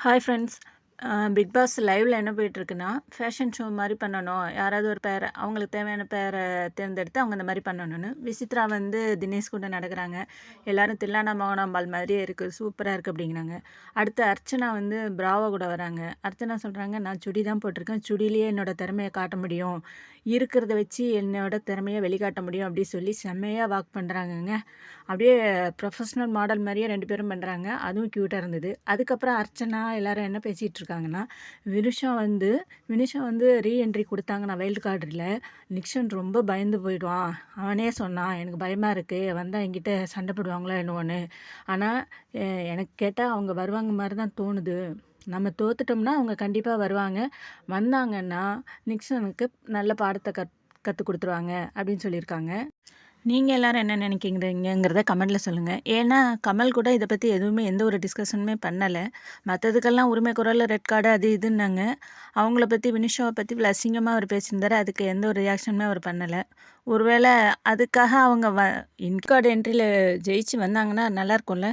Hi friends. Big pass லைவ்ல என்ன போயிட்டுருக்குன்னா, fashion show மாரி பண்ணணும். யாராவது ஒரு பேர அவங்களுக்கு தேவையான பேர தேர்ந்தெடுத்து அவங்க இந்த மாரி பண்ணணும்னு. விசித்ரா வந்து தினேஷ் கூட நடக்குறாங்க. எல்லாரும் தில்லானா மோகனாம்பாள் மாதிரியே இருக்கு. சூப்பரா இருக்கு அப்படிங்கிறாங்க. அடுத்து அர்ச்சனா வந்து பிராவோ கூட வராங்க. அர்ச்சனா சொல்றாங்க, "நான் சுடி தான் போட்டிருக்கேன். சுடியிலேயே என்னோட திறமைய காட்ட முடியும். இருக்கிறத வச்சு என்னோட திறமைய வெளிக்காட்ட முடியும்." அப்படி சொல்லி செம்மையா வாக் பண்றாங்கங்க. அப்படியே ப்ரொஃபஷ்னல் மாடல் மாரியே 2 பேரும் பண்றாங்க. அதுவும் க்யூட்டா இருந்தது. அதுக்கப்புறம் அர்ச்சனா எல்லாரும் என்ன பேசிட்டு இருக்காங்கன்னா, வினுஷா வந்து ரீஎன்ட்ரி குடுத்தாங்கன்னா வைல்ட் கார்டுல, நிக்ஷன் ரொம்ப பயந்து போயிடுவான். அவனே சொன்னான், "எனக்கு பயமா இருக்கு. வந்தா என்கிட்ட சண்டை போடுவாங்களோ என்னவோன்னு." ஆனா, எ எனக்கு கேட்டா அவங்க வருவாங்க மாரி தான் தோணுது. நம்ம தோத்துட்டோம்னா அவங்க கண்டிப்பா வருவாங்க. வந்தாங்கன்னா, நிக்ஷனுக்கு நல்ல பாடத்த கத்துக் குடுத்துருவாங்க அப்படின்னு சொல்லியிருக்காங்க. நீங்க எல்லாரும் என்ன நினைக்கிறீங்கங்கிறத கமெண்ட்ல சொல்லுங்க. ஏன்னா, கமல் கூட இத பத்தி எதுவுமே எந்த ஒரு டிஸ்கஷனுமே பண்ணல. மத்ததுக்கெல்லாம் உரிமை குரல்ல ரெட் கார்டு அது இதுன்னாங்க. அவங்கள பத்தி வினிஷாவ பத்தி இவ்வளோ அசிங்கமா அவர் பேசியிருந்தாரு. அதுக்கு எந்த ஒரு ரியாக்ஷனுமே அவர் பண்ணல. ஒருவேளை அதுக்காக அவங்க இன் கார்டு என்ட்ரில ஜெயிச்சு வந்தாங்கன்னா நல்லாயிருக்கும்ல?